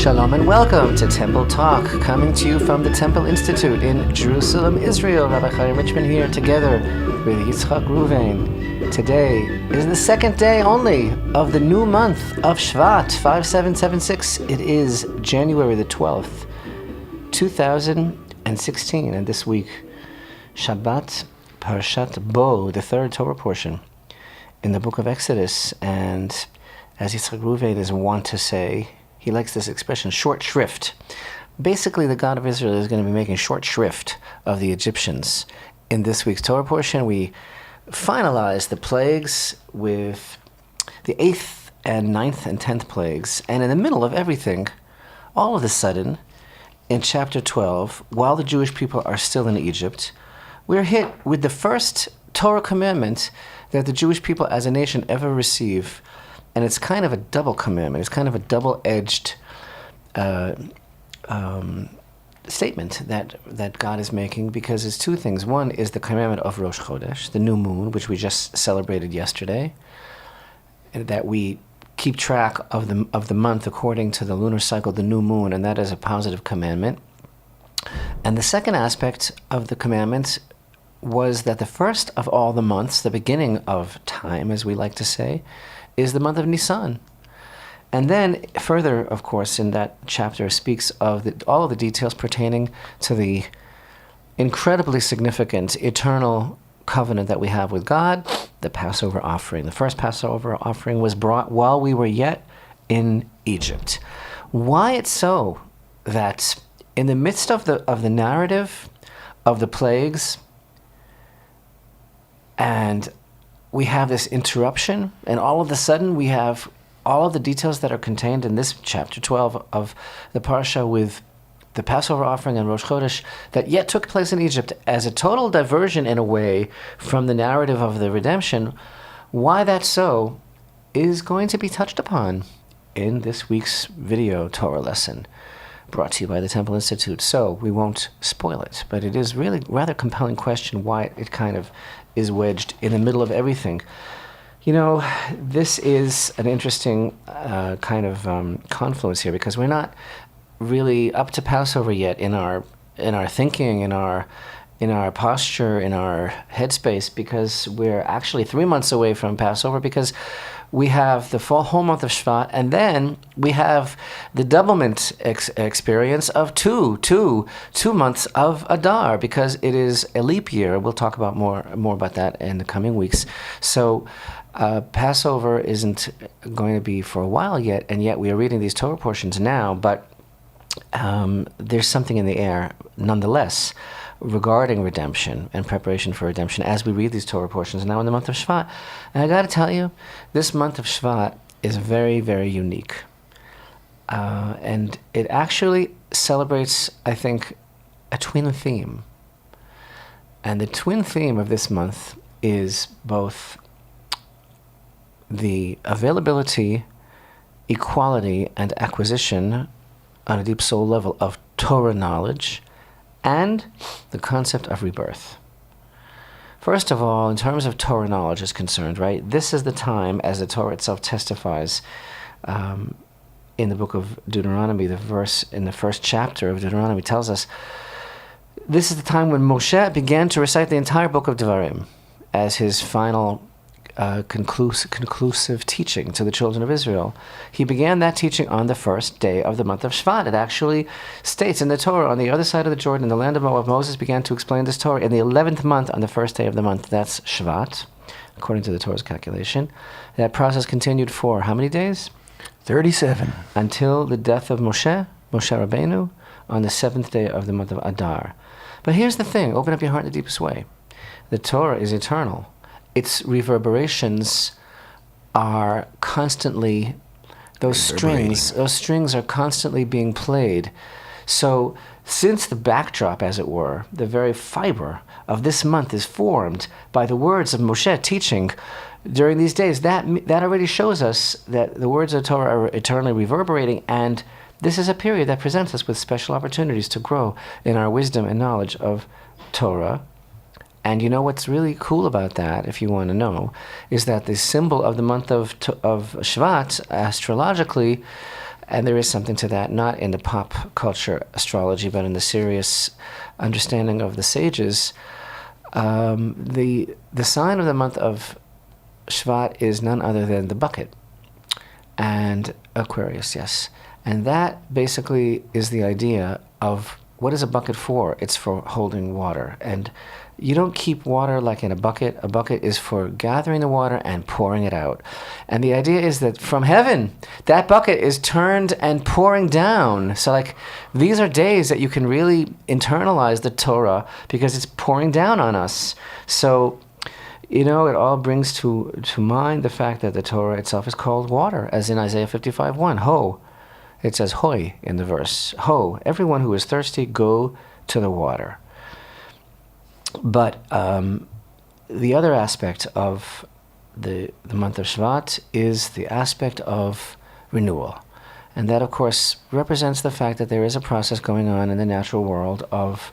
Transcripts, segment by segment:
Shalom and welcome to Temple Talk, coming to you from the Temple Institute in Jerusalem, Israel. Rabbi Chaim Richman here together with Yitzchak Reuven. Today is the second day only of the new month of Shevat, 5776. It is January the 12th, 2016, and this week, Shabbat Parashat Bo, the third Torah portion in the book of Exodus. And as Yitzchak Reuven is wont to say, he likes this expression, short shrift. Basically, the God of Israel is going to be making short shrift of the Egyptians. In this week's Torah portion, we finalize the plagues with the 8th and 9th and 10th plagues. And in the middle of everything, all of a sudden, in chapter 12, while the Jewish people are still in Egypt, we're hit with the first Torah commandment that the Jewish people as a nation ever receive. And it's kind of a double commandment. It's kind of a double-edged statement that God is making, because it's two things. One is the commandment of Rosh Chodesh, the new moon, which we just celebrated yesterday, and that we keep track of the month according to the lunar cycle, the new moon, and that is a positive commandment. And the second aspect of the commandment was that the first of all the months, the beginning of time, as we like to say, is the month of Nisan. And then further, of course, in that chapter speaks of all of the details pertaining to the incredibly significant eternal covenant that we have with God, the Passover offering. The first Passover offering was brought while we were yet in Egypt. Why it's so that in the midst of the narrative of the plagues, and we have this interruption, and all of a sudden we have all of the details that are contained in this chapter 12 of the Parsha with the Passover offering and Rosh Chodesh that yet took place in Egypt as a total diversion in a way from the narrative of the redemption. Why that's so is going to be touched upon in this week's video Torah lesson brought to you by the Temple Institute. So we won't spoil it, but it is really rather compelling question why it kind of is wedged in the middle of everything. You know, this is an interesting kind of confluence here, because we're not really up to Passover yet in our thinking, in our posture, in our headspace, because we're actually 3 months away from Passover, because we have the whole month of Shevat, and then we have the doublement experience of two months of Adar, because it is a leap year. We'll talk about more about that in the coming weeks. So Passover isn't going to be for a while yet, and yet we are reading these Torah portions now, but there's something in the air nonetheless regarding redemption and preparation for redemption as we read these Torah portions now in the month of Shevat. And I got to tell you, this month of Shevat is very, very unique. And it actually celebrates, I think, a twin theme. And the twin theme of this month is both the availability, equality, and acquisition on a deep soul level of Torah knowledge, and the concept of rebirth. First of all, in terms of Torah knowledge is concerned, right? This is the time, as the Torah itself testifies in the book of Deuteronomy, the verse in the first chapter of Deuteronomy tells us, this is the time when Moshe began to recite the entire book of Devarim as his final conclusive teaching to the children of Israel. He began that teaching on the first day of the month of Shevat. It actually states in the Torah, on the other side of the Jordan, in the land of Moab, Moses began to explain this Torah in the 11th month on the first day of the month. That's Shevat, according to the Torah's calculation. That process continued for how many days? 37. Until the death of Moshe Rabbeinu, on the 7th day of the month of Adar. But here's the thing, open up your heart in the deepest way. The Torah is eternal. Its reverberations are constantly, those strings are constantly being played. So since the backdrop, as it were, the very fiber of this month is formed by the words of Moshe teaching during these days, that already shows us that the words of Torah are eternally reverberating, and this is a period that presents us with special opportunities to grow in our wisdom and knowledge of Torah. And you know what's really cool about that, if you want to know, is that the symbol of the month of Shevat, astrologically, And there is something to that, not in the pop culture astrology, but in the serious understanding of the sages. The sign of the month of Shevat is none other than the bucket, and Aquarius, yes. And that basically is the idea of what is a bucket for? It's for holding water. And you don't keep water like in a bucket. A bucket is for gathering the water and pouring it out. And the idea is that from heaven, that bucket is turned and pouring down. So like these are days that you can really internalize the Torah because it's pouring down on us. So, it all brings to mind the fact that the Torah itself is called water, as in Isaiah 55:1, Ho. It says hoi in the verse. Ho, everyone who is thirsty, go to the water. But the other aspect of the month of Shevat is the aspect of renewal. And that, of course, represents the fact that there is a process going on in the natural world of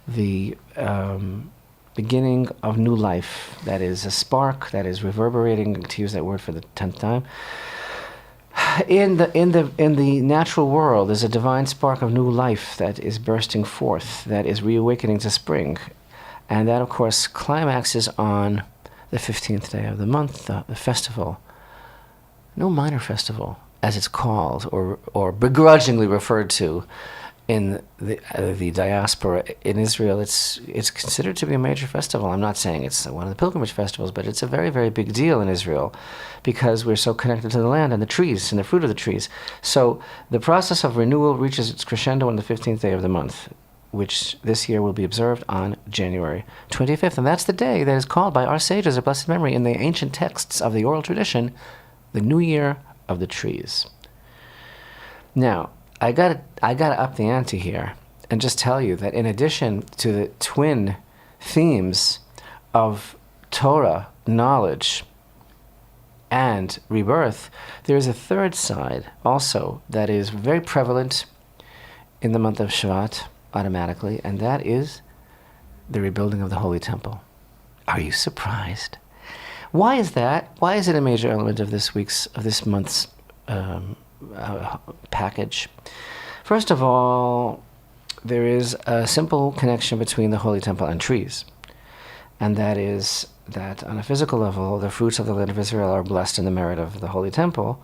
the beginning of new life. That is a spark that is reverberating, to use that word for the 10th time. In the natural world, there's a divine spark of new life that is bursting forth, that is reawakening to spring. And that, of course, climaxes on the 15th day of the month, the festival. No minor festival, as it's called, or begrudgingly referred to in the diaspora in Israel. It's considered to be a major festival. I'm not saying it's one of the pilgrimage festivals, but it's a very, very big deal in Israel because we're so connected to the land and the trees and the fruit of the trees. So the process of renewal reaches its crescendo on the 15th day of the month, which this year will be observed on January 25th. And that's the day that is called by our sages of blessed memory in the ancient texts of the oral tradition, the New Year of the Trees. Now, I gotta up the ante here and just tell you that in addition to the twin themes of Torah, knowledge, and rebirth, there is a third side also that is very prevalent in the month of Shevat automatically, and that is the rebuilding of the Holy Temple. Are you surprised? Why is that? Why is it a major element of this month's package? First of all, there is a simple connection between the Holy Temple and trees, and that is that on a physical level, the fruits of the land of Israel are blessed in the merit of the Holy Temple,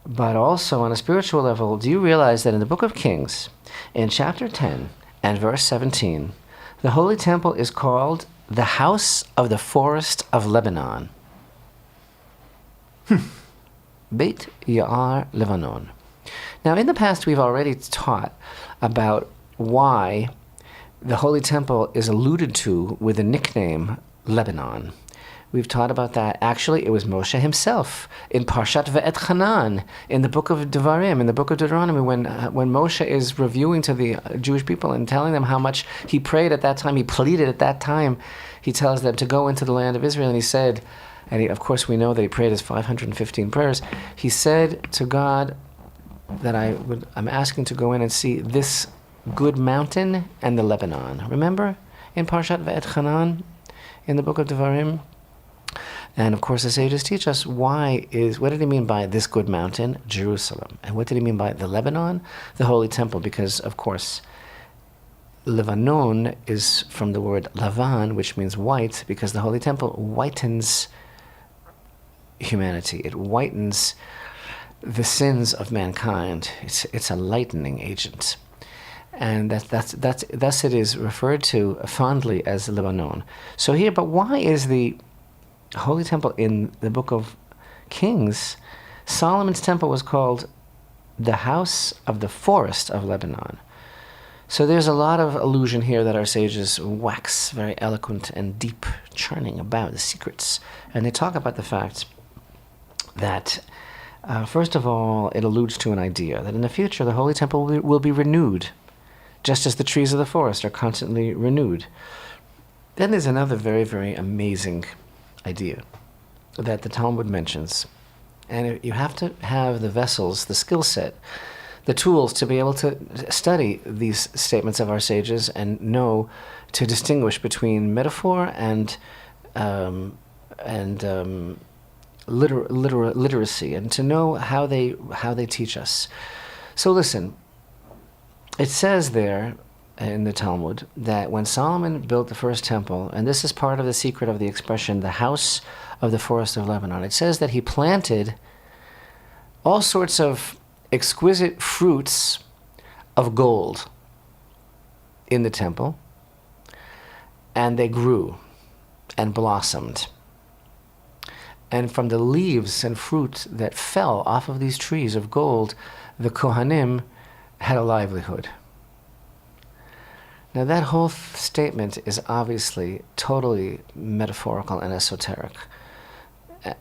but also on a spiritual level. Do you realize that in the book of Kings, in chapter 10 and verse 17, the Holy Temple is called the house of the forest of Lebanon? Beit Ya'ar Lebanon. Now, in the past, we've already taught about why the Holy Temple is alluded to with the nickname Lebanon. We've taught about that. Actually, it was Moshe himself in Parshat Ve'etchanan, in the book of Devarim, in the book of Deuteronomy, when Moshe is reviewing to the Jewish people and telling them how much he prayed at that time, he pleaded at that time. He tells them to go into the land of Israel, and he said, of course we know that he prayed his 515 prayers. He said to God that I'm asking to go in and see this good mountain and the Lebanon. Remember in Parshat Ve'etchanan, in the book of Devarim? And of course the sages teach us what did he mean by this good mountain? Jerusalem. And what did he mean by the Lebanon? The Holy Temple, because of course Lebanon is from the word Lavan, which means white, because the Holy Temple whitens humanity. It whitens the sins of mankind. It's a lightening agent. And thus it is referred to fondly as Lebanon. So here, but why is the Holy Temple in the book of Kings? Solomon's temple was called the house of the forest of Lebanon. So there's a lot of allusion here that our sages wax very eloquent and deep, churning about the secrets. And they talk about the fact that, first of all, it alludes to an idea that in the future the Holy Temple will be renewed, just as the trees of the forest are constantly renewed. Then there's another very, very amazing idea that the Talmud mentions. And you have to have the vessels, the skill set, the tools to be able to study these statements of our sages and know to distinguish between metaphor and literacy, and to know how they teach us. So listen, it says there in the Talmud that when Solomon built the first temple, and this is part of the secret of the expression, the house of the forest of Lebanon, it says that he planted all sorts of exquisite fruits of gold in the temple, and they grew and blossomed. And from the leaves and fruit that fell off of these trees of gold, the Kohanim had a livelihood. Now that whole statement is obviously totally metaphorical and esoteric,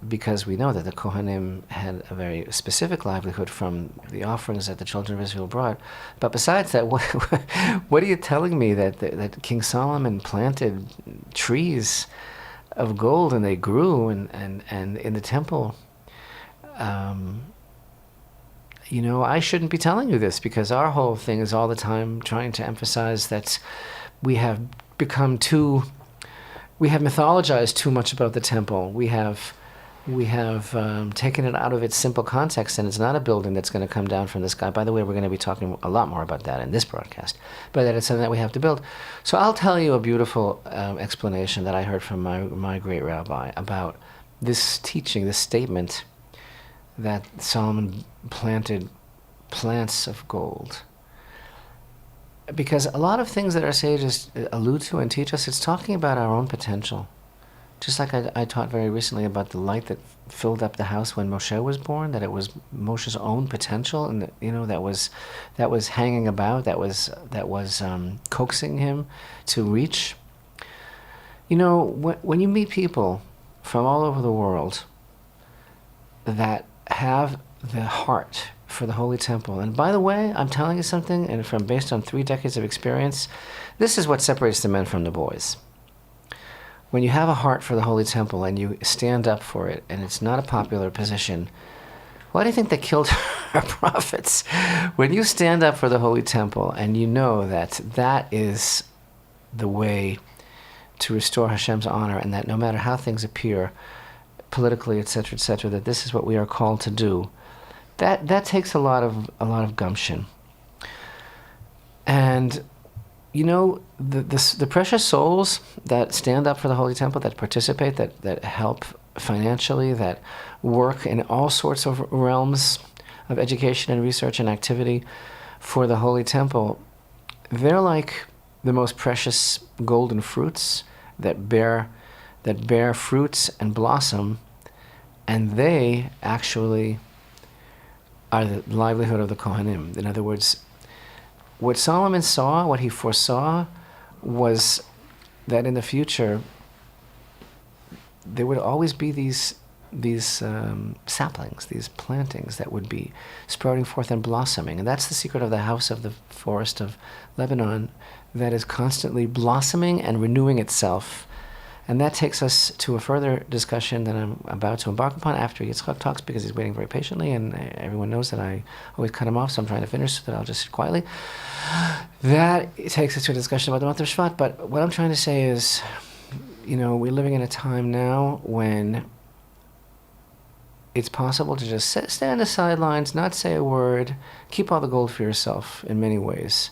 because we know that the Kohanim had a very specific livelihood from the offerings that the children of Israel brought. But besides that, what are you telling me, that King Solomon planted trees of gold and they grew and in the temple? I shouldn't be telling you this, because our whole thing is all the time trying to emphasize that we have mythologized too much about the temple. We have taken it out of its simple context, and it's not a building that's going to come down from the sky. By the way, we're going to be talking a lot more about that in this broadcast, but that it's something that we have to build. So I'll tell you a beautiful explanation that I heard from my great rabbi about this teaching, this statement that Solomon planted plants of gold. Because a lot of things that our sages allude to and teach us, it's talking about our own potential. Just like I taught very recently about the light that filled up the house when Moshe was born, that it was Moshe's own potential, and that was hanging about, that was coaxing him to reach. When you meet people from all over the world that have the heart for the Holy Temple, and by the way, I'm telling you something, and based on 3 decades of experience, this is what separates the men from the boys. When you have a heart for the Holy Temple and you stand up for it, and it's not a popular position, why do you think they killed our prophets? When you stand up for the Holy Temple and you know that that is the way to restore Hashem's honor, and that no matter how things appear politically, etc., that this is what we are called to do, that takes a lot of gumption. And the precious souls that stand up for the Holy Temple, that participate, that help financially, that work in all sorts of realms of education and research and activity for the Holy Temple, they're like the most precious golden fruits that bear fruits and blossom, and they actually are the livelihood of the Kohanim. In other words, what Solomon saw, what he foresaw, was that in the future there would always be these saplings, these plantings that would be sprouting forth and blossoming. And that's the secret of the house of the forest of Lebanon, that is constantly blossoming and renewing itself. And that takes us to a further discussion that I'm about to embark upon after Yitzchak talks, because he's waiting very patiently, and everyone knows that I always cut him off, so I'm trying to finish so that I'll just sit quietly. That takes us to a discussion about the month of Shevat. But what I'm trying to say is, we're living in a time now when it's possible to just stand on the sidelines, not say a word, keep all the gold for yourself in many ways.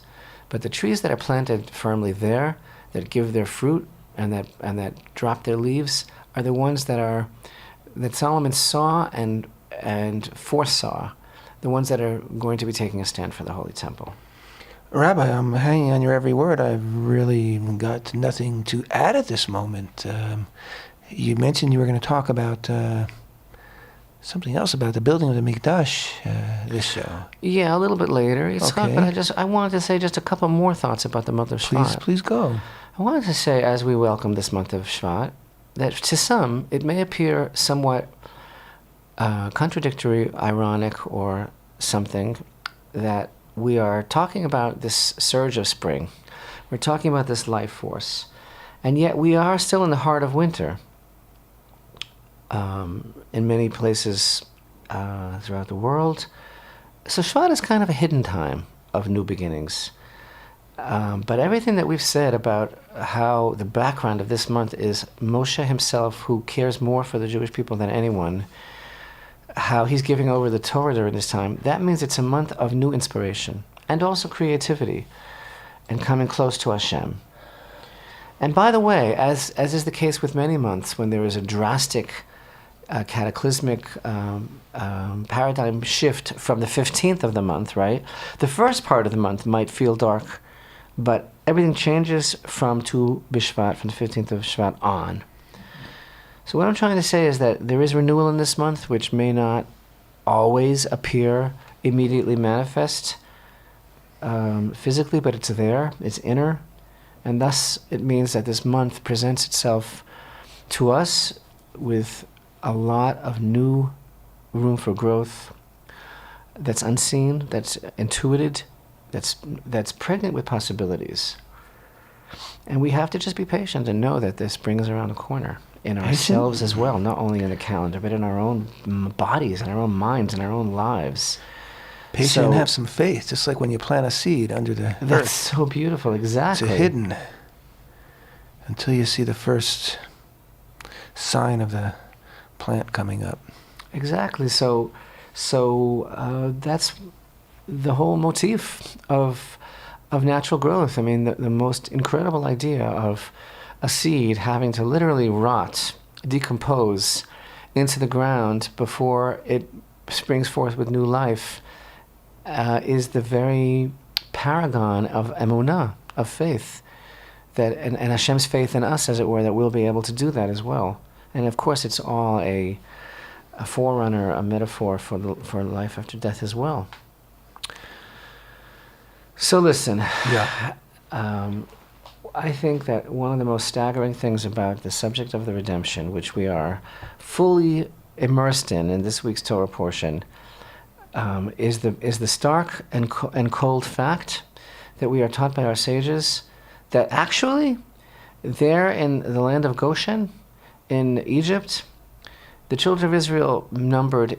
But the trees that are planted firmly there, that give their fruit, and that drop their leaves, are the ones that Solomon saw and foresaw, the ones that are going to be taking a stand for the Holy Temple. Rabbi, I'm hanging on your every word. I've really got nothing to add at this moment. You mentioned you were going to talk about something else about the building of the Mikdash this show. Yeah, a little bit later. Okay. But I wanted to say just a couple more thoughts about the month of Shevat. Please go. I wanted to say, as we welcome this month of Shevat, that to some it may appear somewhat contradictory, ironic, or something, that we are talking about this surge of spring. We're talking about this life force. And yet we are still in the heart of winter. In many places throughout the world. So Shevat is kind of a hidden time of new beginnings. But everything that we've said about how the background of this month is Moshe himself, who cares more for the Jewish people than anyone, how he's giving over the Torah during this time, that means it's a month of new inspiration and also creativity and coming close to Hashem. And by the way, as is the case with many months, when there is a drastic, cataclysmic paradigm shift from the 15th of the month, right? The first part of the month might feel dark, but everything changes from Tu B'Shvat, from the 15th of Shvat on. So what I'm trying to say is that there is renewal in this month, which may not always appear immediately manifest physically, but it's there, it's inner. And thus it means that this month presents itself to us with a lot of new room for growth that's unseen, that's intuited, that's pregnant with possibilities. And we have to just be patient and know that this brings around the corner in ourselves as well, not only in the calendar, but in our own bodies, in our own minds, in our own lives. Patient and have some faith, just like when you plant a seed under the earth. That's so beautiful, exactly. It's hidden until you see the first sign of the plant coming up. Exactly. So that's the whole motif of natural growth. I mean, the most incredible idea of a seed having to literally rot, decompose into the ground before it springs forth with new life is the very paragon of emunah, of faith, that and Hashem's faith in us, as it were, that we'll be able to do that as well. And of course, it's all a forerunner, a metaphor for life after death as well. So listen, I think that one of the most staggering things about the subject of the redemption, which we are fully immersed in this week's Torah portion, is the stark and cold fact that we are taught by our sages that actually there in the land of Goshen, in Egypt, the children of Israel numbered,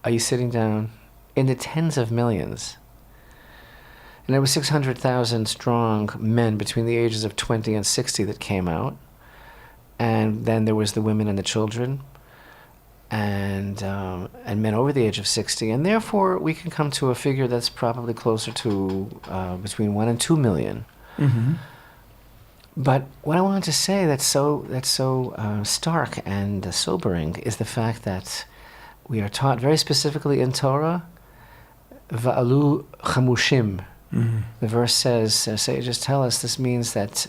are you sitting down, in the tens of millions. And there were 600,000 strong men between the ages of 20 and 60 that came out. And then there was the women and the children, and men over the age of 60. And therefore, we can come to a figure that's probably closer to between 1 and 2 million. Mm-hmm. But what I wanted to say that's so stark and sobering is the fact that we are taught very specifically in Torah, Va'alu chamushim. Mm-hmm. The verse says, sages tell us, this means that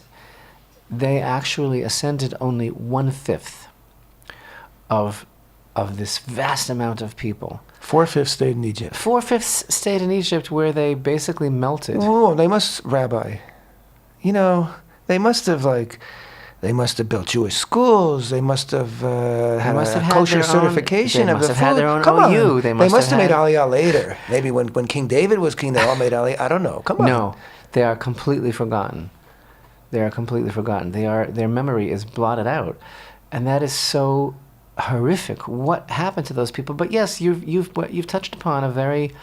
they actually ascended only 1/5 of this vast amount of people. 4/5 stayed in Egypt. 4/5 stayed in Egypt, where they basically melted. Oh, they must, Rabbi. You know, they must have built Jewish schools. They must have had a kosher certification of the food. They must have had their own Come OU. on. They must have made Aliyah later. Maybe when King David was king, they all made Aliyah. I don't know. Come on. No, they are completely forgotten. Their memory is blotted out, and that is so horrific. What happened to those people? But yes, you've touched upon a very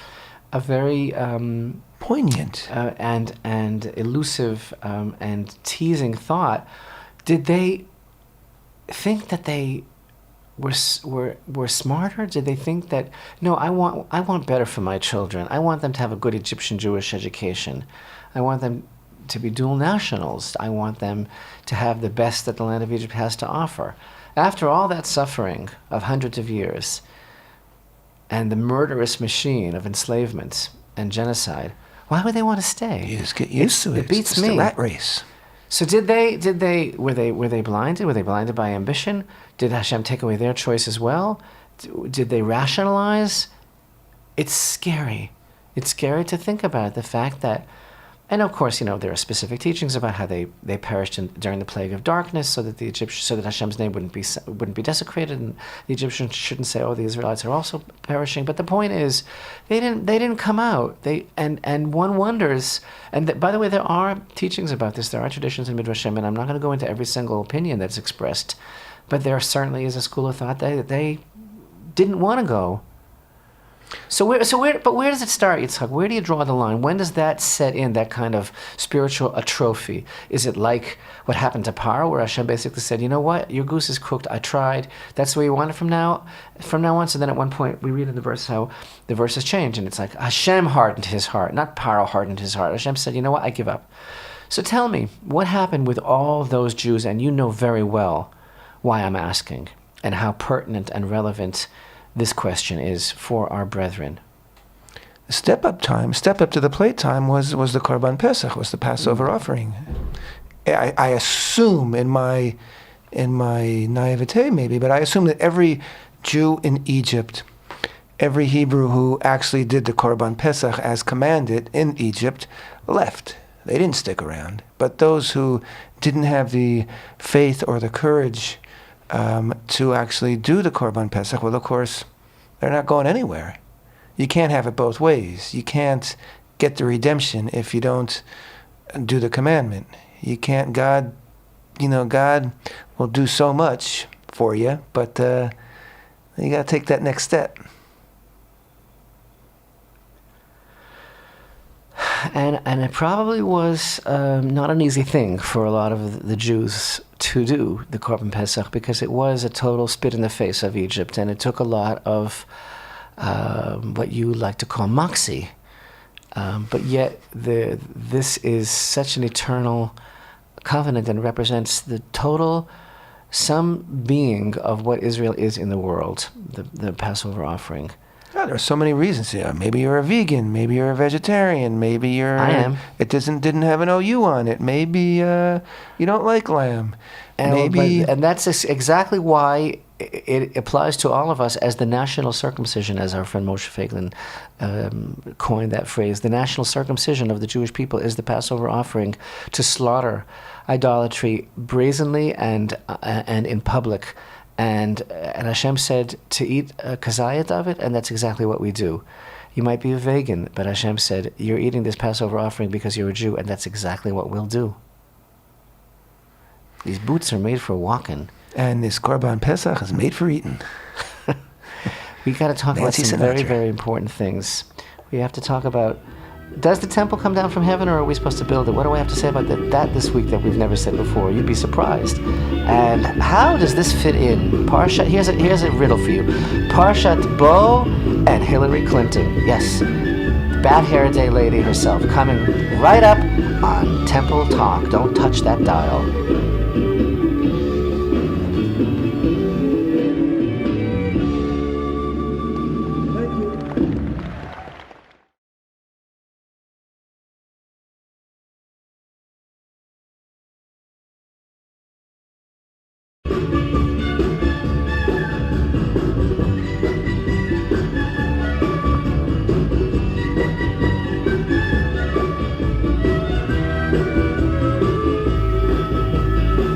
poignant and elusive and teasing thought. Did they think that they were smarter? Did they think that, no, I want better for my children. I want them to have a good Egyptian Jewish education. I want them to be dual nationals. I want them to have the best that the land of Egypt has to offer. After all that suffering of hundreds of years and the murderous machine of enslavement and genocide, why would they want to stay? You just get used to it. It beats it's me. The rat race. So were they blinded? Were they blinded by ambition? Did Hashem take away their choice as well? Did they rationalize? It's scary. It's scary to think about the fact that, and of course, there are specific teachings about how they perished during the plague of darkness, so that Hashem's name wouldn't be desecrated, and the Egyptians shouldn't say, "Oh, the Israelites are also perishing." But the point is, they didn't come out. And one wonders. And by the way, there are teachings about this. There are traditions in Midrashim, and I'm not going to go into every single opinion that's expressed, but there certainly is a school of thought that they didn't want to go. But where does it start, Yitzchak? Where do you draw the line? When does that set in, that kind of spiritual atrophy? Is it like what happened to Pharaoh, where Hashem basically said, you know what, your goose is cooked, I tried, that's the way you want it from now on? So then at one point, we read in the verse how the verses change, and it's like, Hashem hardened his heart, not Pharaoh hardened his heart. Hashem said, you know what, I give up. So tell me, what happened with all those Jews, and you know very well why I'm asking, and how pertinent and relevant this question is for our brethren. Step up to the plate time was the Korban Pesach, was the Passover offering. I assume in my naivete maybe, but I assume that every Jew in Egypt, every Hebrew who actually did the Korban Pesach as commanded in Egypt, left. They didn't stick around. But those who didn't have the faith or the courage to actually do the Korban Pesach, well, of course, they're not going anywhere. You can't have it both ways. You can't get the redemption if you don't do the commandment. You can't, God will do so much for you, but you got to take that next step. And it probably was not an easy thing for a lot of the Jews to do the Korban Pesach, because it was a total spit in the face of Egypt, and it took a lot of what you like to call moxie. But yet this is such an eternal covenant and represents the total some being of what Israel is in the world, the Passover offering. Yeah, there are so many reasons. Yeah, maybe you're a vegan. Maybe you're a vegetarian. Maybe you're. I am. It didn't have an OU on it. Maybe you don't like lamb. And that's exactly why it applies to all of us as the national circumcision, as our friend Moshe Feiglin coined that phrase. The national circumcision of the Jewish people is the Passover offering to slaughter idolatry brazenly and in public. And Hashem said to eat a kazayat of it, and that's exactly what we do. You might be a vegan, but Hashem said, you're eating this Passover offering because you're a Jew, and that's exactly what we'll do. These boots are made for walking. And this Korban Pesach is made for eating. We got to talk about some very, very important things. We have to talk about, does the temple come down from heaven, or are we supposed to build it? What do I have to say about that this week that we've never said before? You'd be surprised. And how does this fit in? Parshat, here's a riddle for you. Parshat Bo and Hillary Clinton. Yes, bad hair day lady herself, coming right up on Temple Talk. Don't touch that dial.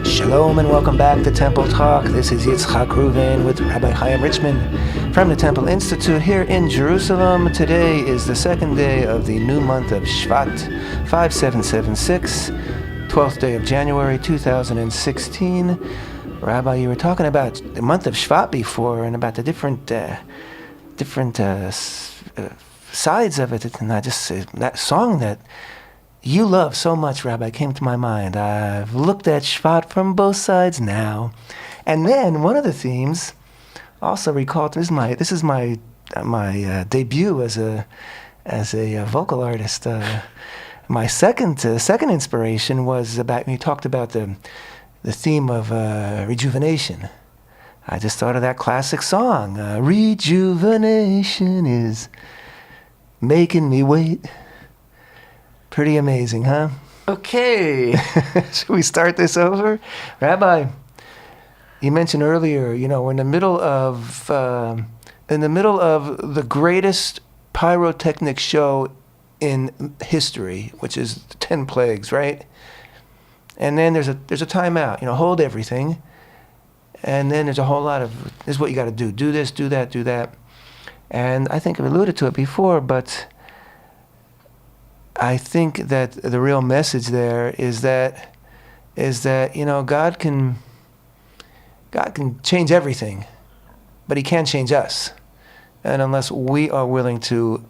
Shalom and welcome back to Temple Talk. This is Yitzchak Reuven with Rabbi Chaim Richman from the Temple Institute here in Jerusalem. Today is the second day of the new month of Shevat, 5776, 12th day of January 2016. Rabbi, you were talking about the month of Shevat before and about the different sides of it, and I just that song that you love so much, Rabbi, came to my mind. I've looked at Shevat from both sides now. And then one of the themes also recalled, this is my debut as a vocal artist. My second inspiration was about, when you talked about the theme of rejuvenation. I just thought of that classic song, rejuvenation is making me wait. Pretty amazing, huh? Okay. Should we start this over? Rabbi, you mentioned earlier, we're in the middle of the greatest pyrotechnic show in history, which is the 10 plagues, right? And then there's a timeout, hold everything. And then there's a whole lot of, this is what you got to do. Do this, do that, do that. And I think I've alluded to it before, but I think that the real message there is that God can change everything, but He can't change us. And unless we are willing to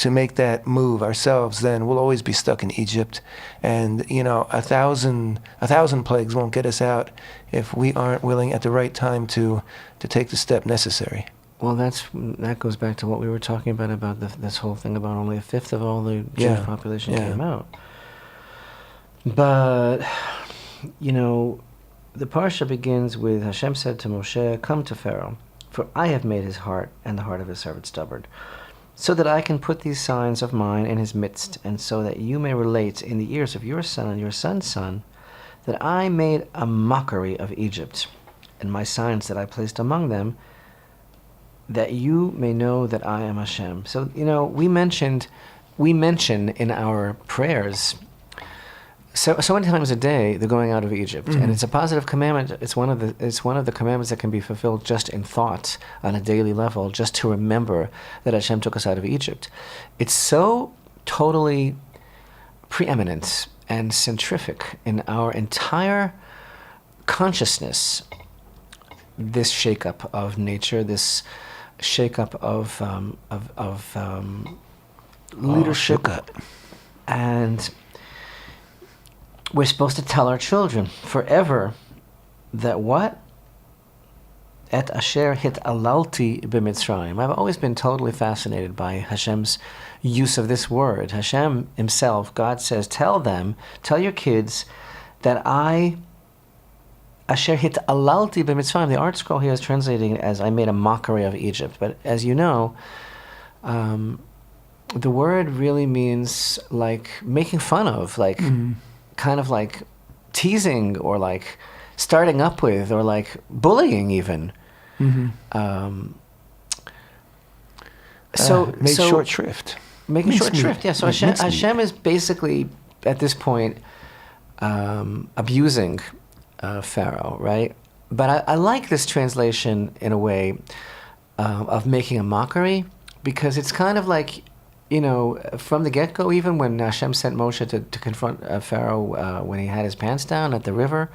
make that move ourselves, then we'll always be stuck in Egypt. And, a thousand plagues won't get us out if we aren't willing at the right time to take the step necessary. Well, that goes back to what we were talking about this whole thing about only a fifth of all the Jewish population came out. But, the parsha begins with Hashem said to Moshe, "Come to Pharaoh, for I have made his heart and the heart of his servant stubborn, so that I can put these signs of mine in his midst, and so that you may relate in the ears of your son and your son's son, that I made a mockery of Egypt, and my signs that I placed among them, that you may know that I am Hashem." So, we mention in our prayers so many times a day the going out of Egypt, and it's a positive commandment. It's one of the commandments that can be fulfilled just in thought on a daily level, just to remember that Hashem took us out of Egypt. It's so totally preeminent and centrific in our entire consciousness, this shakeup of nature, this shakeup of leadership, and we're supposed to tell our children forever that what? Et asher hit alalti b'Mitzrayim. I've always been totally fascinated by Hashem's use of this word. Hashem himself, God says, tell your kids that I asher hit alalti b'Mitzrayim. The Art Scroll here is translating it as I made a mockery of Egypt. But as you know, the word really means like making fun of, like kind of like teasing, or like starting up with, or like bullying even. Made short shrift. Making short shrift, yeah. So Hashem is basically, at this point, abusing Pharaoh, right? But I like this translation in a way of making a mockery, because it's kind of like, from the get-go, even when Hashem sent Moshe to confront Pharaoh when he had his pants down at the river,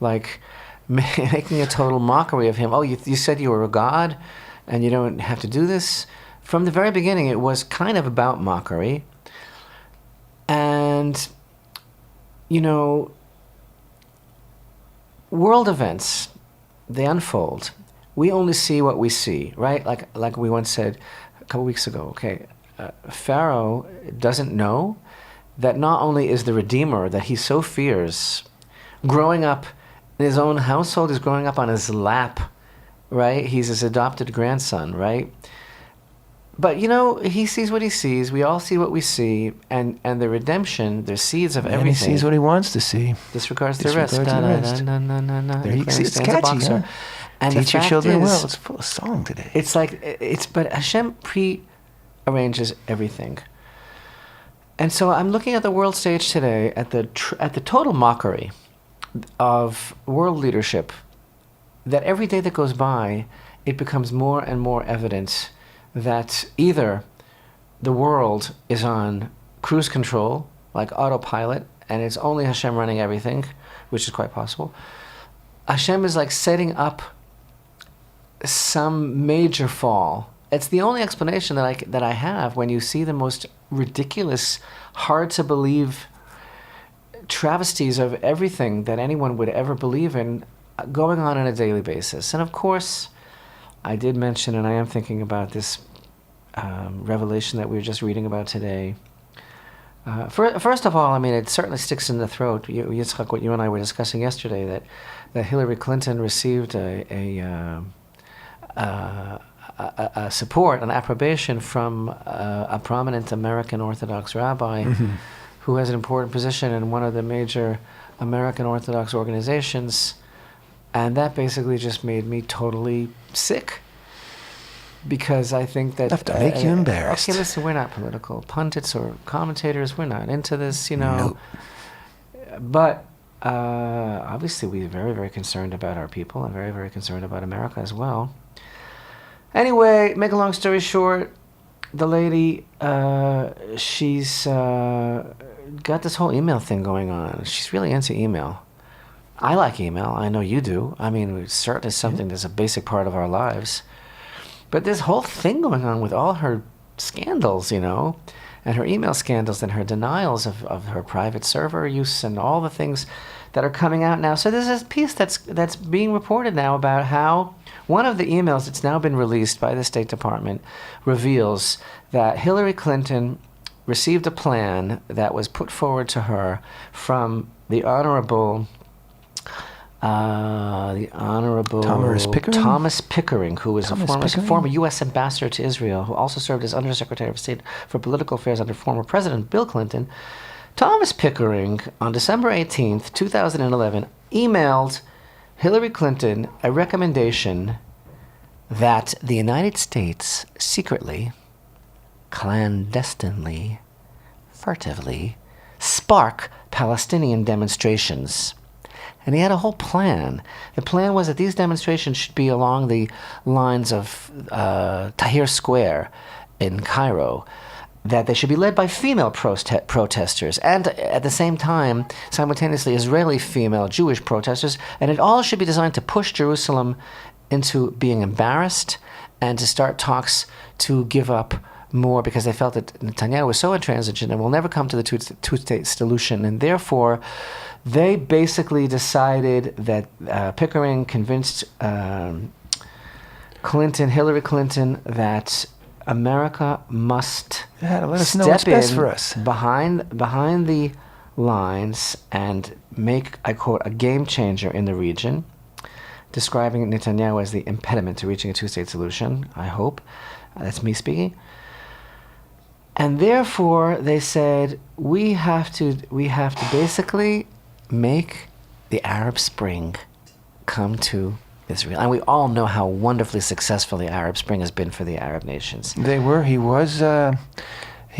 like making a total mockery of him. Oh, you said you were a god and you don't have to do this? From the very beginning, it was kind of about mockery. And, world events, they unfold. We only see what we see, right? Like we once said a couple weeks ago, okay, Pharaoh doesn't know that not only is the Redeemer that he so fears growing up in his own household, is growing up on his lap, right? He's his adopted grandson, right? But, he sees what he sees. We all see what we see. And the redemption, the seeds of everything. And he sees what he wants to see. Disregards the rest. It's catchy, huh? And teach your children well. It's full of song today. It's like, but Hashem prearranges everything. And so I'm looking at the world stage today at the total mockery of world leadership, that every day that goes by, it becomes more and more evident that either the world is on cruise control, like autopilot, and it's only Hashem running everything, which is quite possible. Hashem is like setting up some major fall. It's the only explanation that I have when you see the most ridiculous, hard to believe travesties of everything that anyone would ever believe in going on a daily basis. And of course, I did mention, and I am thinking about this revelation that we were just reading about today. First of all, I mean, it certainly sticks in the throat. Yitzchak, what you and I were discussing yesterday, that Hillary Clinton received a support, an approbation from a prominent American Orthodox rabbi who has an important position in one of the major American Orthodox organizations. And that basically just made me totally sick. Because I think that... Enough to make you embarrassed. Okay, listen, we're not political pundits or commentators. We're not into this, Nope. But obviously we're very, very concerned about our people and very, very concerned about America as well. Anyway, make a long story short, the lady, she's got this whole email thing going on. She's really into email. I like email. I know you do. I mean, it's certainly something that's a basic part of our lives. But this whole thing going on with all her scandals, and her email scandals and her denials of her private server use and all the things that are coming out now. So there's this piece that's being reported now about how one of the emails that's now been released by the State Department reveals that Hillary Clinton received a plan that was put forward to her from the Honorable Thomas Pickering, who was a former U.S. ambassador to Israel, who also served as Undersecretary of State for Political Affairs under former President Bill Clinton. Thomas Pickering, on December 18th, 2011, emailed Hillary Clinton a recommendation that the United States secretly, clandestinely, furtively spark Palestinian demonstrations. And he had a whole plan. The plan was that these demonstrations should be along the lines of Tahrir Square in Cairo, that they should be led by female protesters, and at the same time, simultaneously, Israeli female Jewish protesters, and it all should be designed to push Jerusalem into being embarrassed and to start talks to give up more, because they felt that Netanyahu was so intransigent and will never come to the two-state solution, and therefore they basically decided that Pickering convinced Hillary Clinton, that America must step in behind the lines and make, I quote, a game changer in the region, describing Netanyahu as the impediment to reaching a two-state solution, I hope. That's me speaking. And therefore, they said, we have to basically make the Arab Spring come to Israel. And we all know how wonderfully successful the Arab Spring has been for the Arab nations. He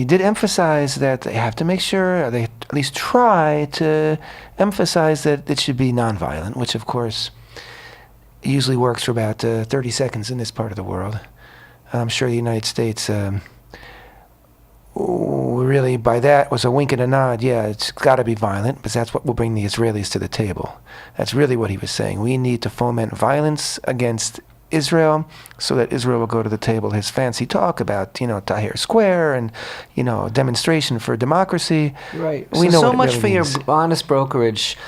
did emphasize that they have to make sure, they at least try to emphasize that it should be nonviolent, which of course usually works for about 30 seconds in this part of the world. I'm sure the United States really, by that, was a wink and a nod. Yeah, it's got to be violent, because that's what will bring the Israelis to the table. That's really what he was saying. We need to foment violence against Israel so that Israel will go to the table. His fancy talk about, Tahrir Square and, demonstration for democracy. Right. So much for your honest brokerage,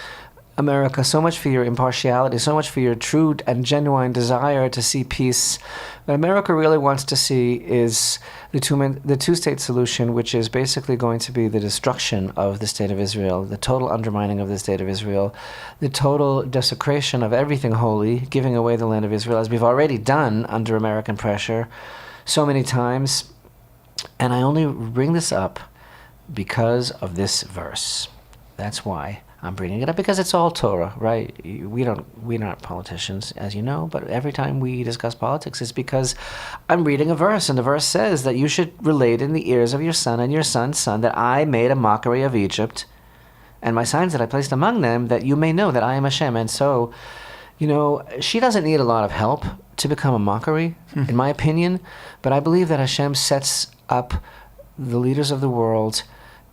America, so much for your impartiality, so much for your true and genuine desire to see peace. What America really wants to see is the two-state solution, which is basically going to be the destruction of the state of Israel, the total undermining of the state of Israel, the total desecration of everything holy, giving away the land of Israel, as we've already done under American pressure so many times. And I only bring this up because of this verse. That's why I'm bringing it up, because it's all Torah, right? We're not politicians, as you know, but every time we discuss politics, it's because I'm reading a verse, and the verse says that you should relate in the ears of your son and your son's son that I made a mockery of Egypt, and my signs that I placed among them, that you may know that I am Hashem. And so, she doesn't need a lot of help to become a mockery, in my opinion, but I believe that Hashem sets up the leaders of the world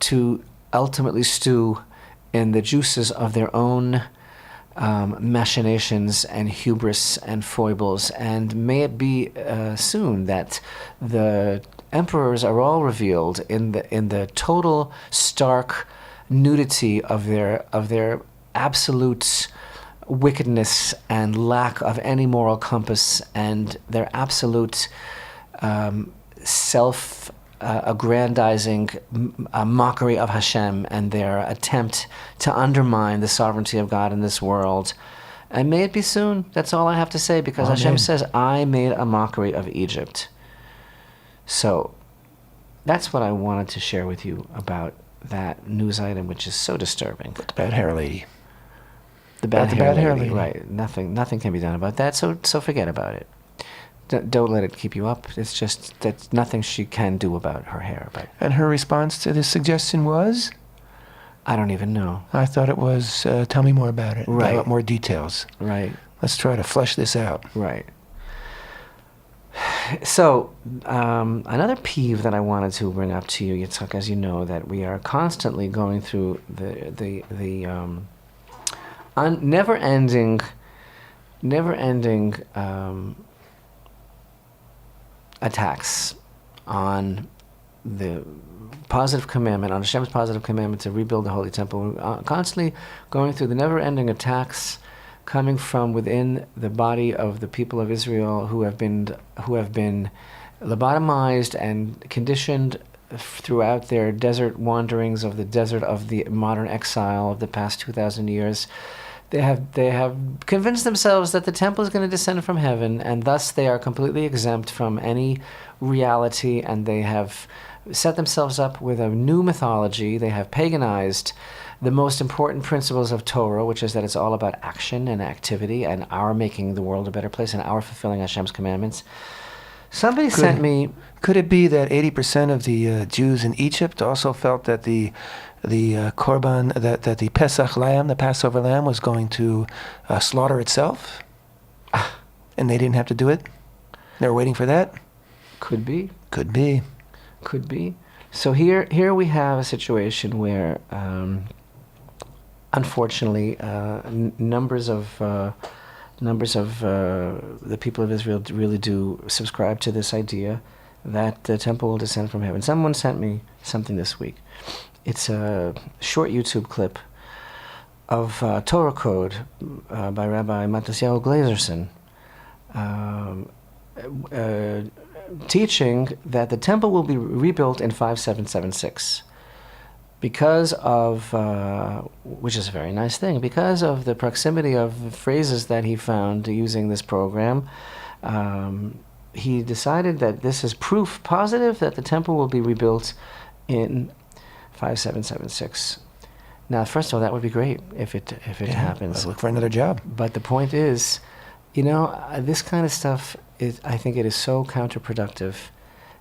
to ultimately stew in the juices of their own machinations and hubris and foibles. And may it be soon that the emperors are all revealed in the total stark nudity of their absolute wickedness and lack of any moral compass, and their absolute self-aggrandizing mockery of Hashem, and their attempt to undermine the sovereignty of God in this world. And may it be soon. That's all I have to say, because Amen. Hashem says, I made a mockery of Egypt. So that's what I wanted to share with you about that news item, which is so disturbing. The bad hair lady. The bad hair lady. Right. Nothing can be done about that, so forget about it. Don't let it keep you up. It's just that nothing she can do about her hair. But And her response to this suggestion was? I don't even know. I thought it was, tell me more about it. Right. I want more details. Right. Let's try to flesh this out. Right. So, another peeve that I wanted to bring up to you, Yitzchak, as you know, that we are constantly going through the never-ending attacks on the positive commandment, on Hashem's positive commandment to rebuild the Holy Temple. We're constantly going through the never-ending attacks coming from within the body of the people of Israel who have been lobotomized and conditioned throughout their desert wanderings of the desert of the modern exile of the past 2,000 years. They have convinced themselves that the temple is going to descend from heaven, and thus they are completely exempt from any reality, and they have set themselves up with a new mythology. They have paganized the most important principles of Torah, which is that it's all about action and activity and our making the world a better place and our fulfilling Hashem's commandments. Somebody sent me... Could it be that 80% of the Jews in Egypt also felt that the korban, that the Pesach lamb, the Passover lamb, was going to slaughter itself? And they didn't have to do it? They were waiting for that? Could be. Could be. Could be. So here we have a situation where, unfortunately, numbers of the people of Israel really do subscribe to this idea that the temple will descend from heaven. Someone sent me something this week. It's a short YouTube clip of Torah code by Rabbi Matisyahu Glazerson, teaching that the temple will be rebuilt in 5776 because of, which is a very nice thing, because of the proximity of phrases that he found using this program. He decided that this is proof positive that the temple will be rebuilt in 5776. Now, first of all, that would be great if it happens. Let's look for another job. But the point is, this kind of stuff I think it is so counterproductive,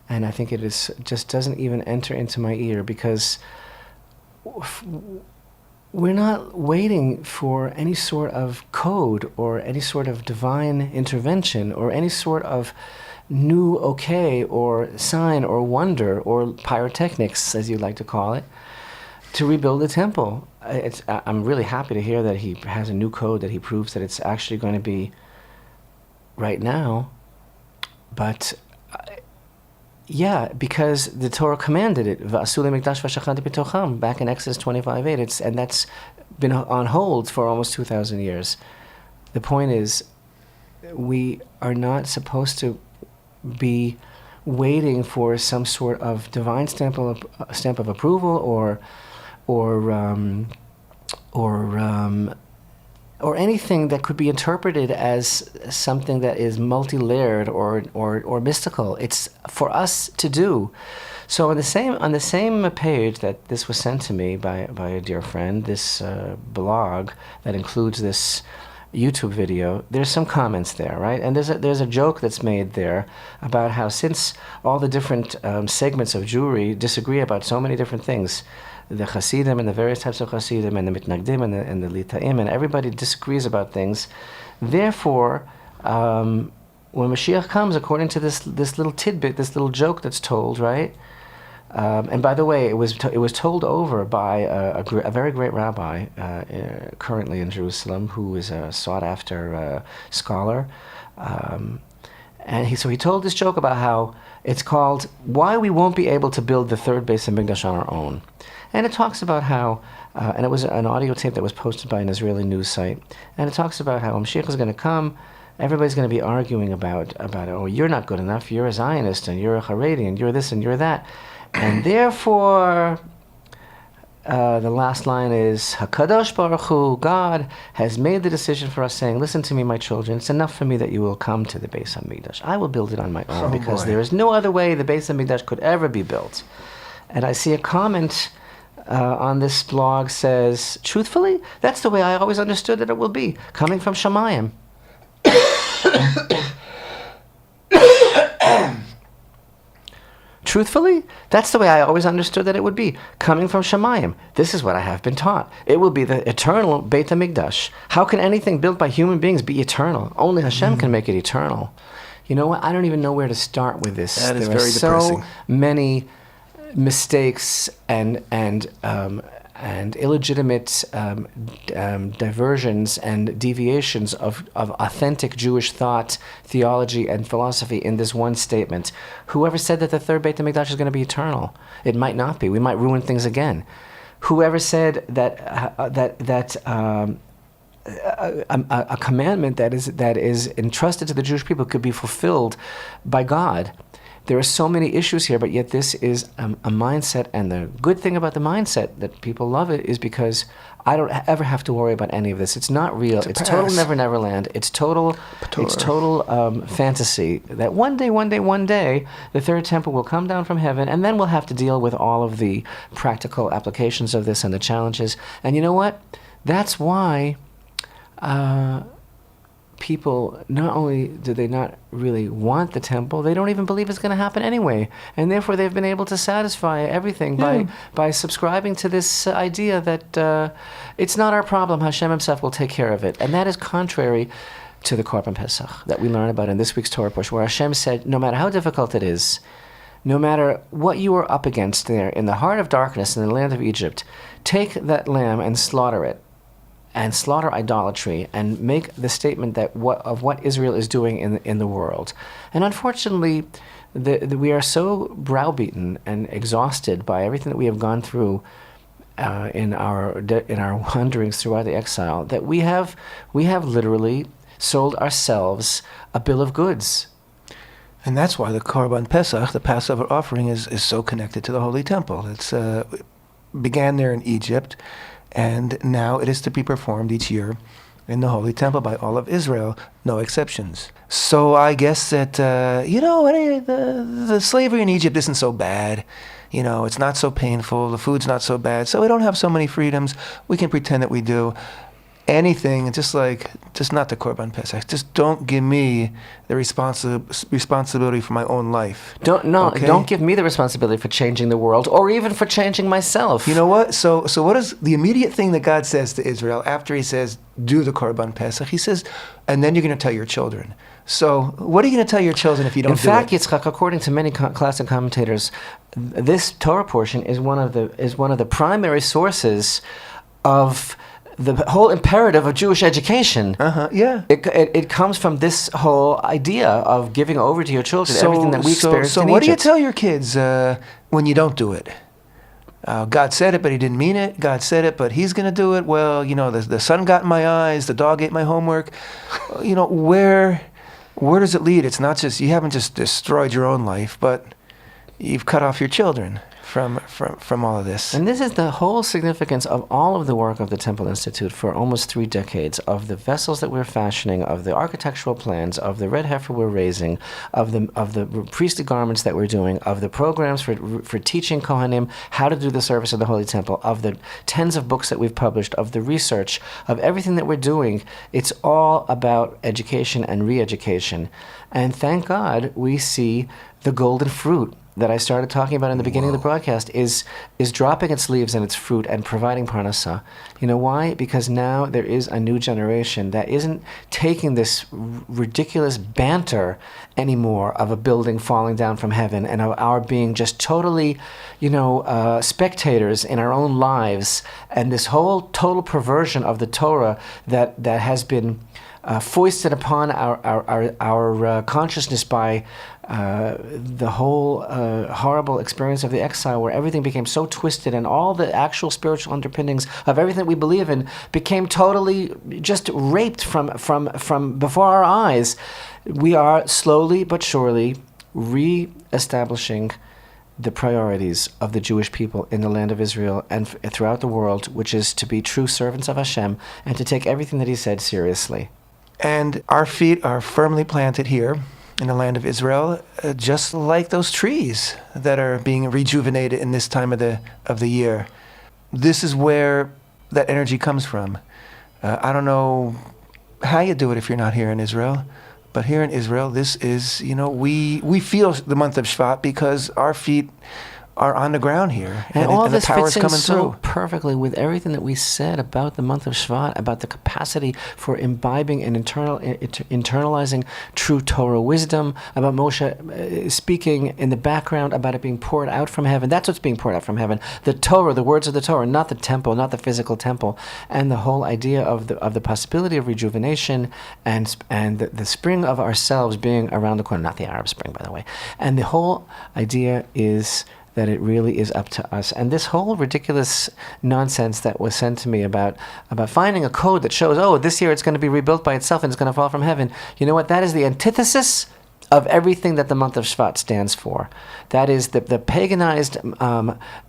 and I think it is just doesn't even enter into my ear, because we're not waiting for any sort of code or any sort of divine intervention or any sort of new okay or sign or wonder or pyrotechnics, as you like to call it, to rebuild the temple. I'm really happy to hear that he has a new code, that he proves that it's actually going to be right now. But because the Torah commanded it, back in Exodus 25:8, and that's been on hold for almost 2,000 years. The point is, we are not supposed to be waiting for some sort of divine stamp of approval or anything that could be interpreted as something that is multi-layered or mystical. It's for us to do. So on the same page that this was sent to me by a dear friend, this blog that includes this YouTube video, there's some comments there, right? And there's a joke that's made there about how, since all the different segments of Jewry disagree about so many different things, the Hasidim and the various types of Hasidim and the Mitnagdim and the Litaim, and everybody disagrees about things. Therefore, when Mashiach comes, according to this little tidbit, this little joke that's told, right? And by the way, it was told over by a very great rabbi currently in Jerusalem, who is a sought-after scholar. And he told this joke about how it's called "Why We Won't Be Able to Build the Third Beis HaMikdash on Our Own." And it talks about how, and it was an audio tape that was posted by an Israeli news site, and it talks about how Mashiach is going to come, everybody's going to be arguing about oh, you're not good enough, you're a Zionist, and you're a Haredi, and you're this, and you're that. And therefore, the last line is, HaKadosh Baruch Hu, God has made the decision for us, saying, listen to me, my children, it's enough for me that you will come to the Beis HaMikdash. I will build it on my own, because there is no other way the Beis HaMikdash could ever be built. And I see a comment on this blog says, truthfully, that's the way I always understood that it will be, coming from Shamayim. Truthfully, that's the way I always understood that it would be, coming from Shamayim. This is what I have been taught. It will be the eternal Beit HaMikdash. How can anything built by human beings be eternal? Only Hashem can make it eternal. You know what? I don't even know where to start with this. That is very depressing. So many mistakes and and illegitimate diversions and deviations of authentic Jewish thought, theology, and philosophy in this one statement. Whoever said that the third Beit HaMikdash is going to be eternal? It might not be. We might ruin things again. Whoever said that a commandment that is entrusted to the Jewish people could be fulfilled by God? There are so many issues here, but yet this is a mindset, and the good thing about the mindset that people love it is because I don't ever have to worry about any of this. It's not real. It's total Never Never Land. It's total fantasy. That one day, the third temple will come down from heaven, and then we'll have to deal with all of the practical applications of this and the challenges. And you know what? That's why people, not only do they not really want the temple, they don't even believe it's going to happen anyway. And therefore they've been able to satisfy everything by subscribing to this idea that it's not our problem, Hashem himself will take care of it. And that is contrary to the Korban Pesach that we learn about in this week's Torah push, where Hashem said, no matter how difficult it is, no matter what you are up against there in the heart of darkness in the land of Egypt, take that lamb and slaughter it, and slaughter idolatry, and make the statement that what Israel is doing in the world. And unfortunately, we are so browbeaten and exhausted by everything that we have gone through in our wanderings throughout the exile that we have literally sold ourselves a bill of goods. And that's why the Korban Pesach, the Passover offering, is so connected to the Holy Temple. It's began there in Egypt, and now it is to be performed each year in the Holy Temple by all of Israel, no exceptions. So I guess that, the slavery in Egypt isn't so bad. It's not so painful. The food's not so bad. So we don't have so many freedoms. We can pretend that we do. Anything, just not the Korban Pesach. Just don't give me the responsibility for my own life. Don't give me the responsibility for changing the world, or even for changing myself. You know what? So what is the immediate thing that God says to Israel after he says, do the Korban Pesach? He says, and then you're going to tell your children. So what are you going to tell your children if you don't do it? In fact, Yitzchak, according to many classic commentators, this Torah portion is one of the primary sources of the whole imperative of Jewish education. Yeah. It comes from this whole idea of giving over to your children everything that we experienced in Egypt. So what do you tell your kids when you don't do it? God said it, but he didn't mean it. God said it, but he's going to do it. Well, the sun got in my eyes, the dog ate my homework. Where does it lead? It's not just, you haven't just destroyed your own life, but you've cut off your children from all of this. And this is the whole significance of all of the work of the Temple Institute for almost 3 decades, of the vessels that we're fashioning, of the architectural plans, of the red heifer we're raising, of the priestly garments that we're doing, of the programs for teaching Kohanim how to do the service of the Holy Temple, of the tens of books that we've published, of the research, of everything that we're doing. It's all about education and re-education. And thank God we see the golden fruit that I started talking about in the beginning of the broadcast is dropping its leaves and its fruit and providing parnasa. You know why? Because now there is a new generation that isn't taking this ridiculous banter anymore of a building falling down from heaven and of our being just totally, spectators in our own lives, and this whole total perversion of the Torah that has been foisted upon our consciousness by the whole horrible experience of the exile, where everything became so twisted and all the actual spiritual underpinnings of everything we believe in became totally just raped from before our eyes. We are slowly but surely re-establishing the priorities of the Jewish people in the land of Israel and throughout the world, which is to be true servants of Hashem and to take everything that he said seriously. And our feet are firmly planted here in the land of Israel, just like those trees that are being rejuvenated in this time of the year. This is where that energy comes from. I don't know how you do it if you're not here in Israel, but here in Israel, this is, we feel the month of Shevat because our feet are on the ground here, And all the this power fits is in coming so through. perfectly with everything that we said about the month of Shevat, about the capacity for imbibing and internalizing true Torah wisdom, about Moshe speaking in the background, about it being poured out from heaven. That's what's being poured out from heaven. The Torah, the words of the Torah, not the temple, not the physical temple, and the whole idea of the possibility of rejuvenation and the spring of ourselves being around the corner, not the Arab Spring, by the way. And the whole idea is that it really is up to us. And this whole ridiculous nonsense that was sent to me about finding a code that shows, oh, this year it's going to be rebuilt by itself and it's going to fall from heaven. You know what? That is the antithesis of everything that the month of Shevat stands for. That is the paganized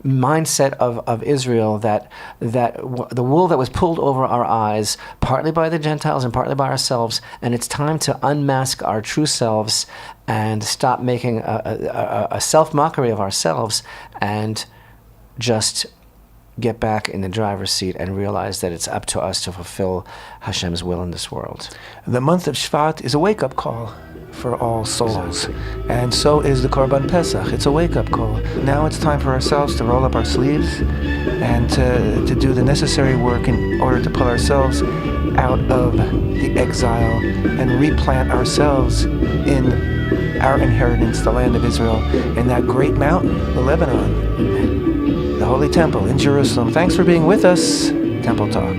mindset of Israel, that the wool that was pulled over our eyes, partly by the Gentiles and partly by ourselves, and it's time to unmask our true selves and stop making a self-mockery of ourselves and just get back in the driver's seat and realize that it's up to us to fulfill Hashem's will in this world. The month of Shvat is a wake-up call for all souls. And so is the Korban Pesach. It's a wake-up call. Now it's time for ourselves to roll up our sleeves and to do the necessary work in order to pull ourselves out of the exile and replant ourselves in our inheritance, the land of Israel, in that great mountain, the Lebanon, the Holy Temple in Jerusalem. Thanks for being with us. Temple Talk.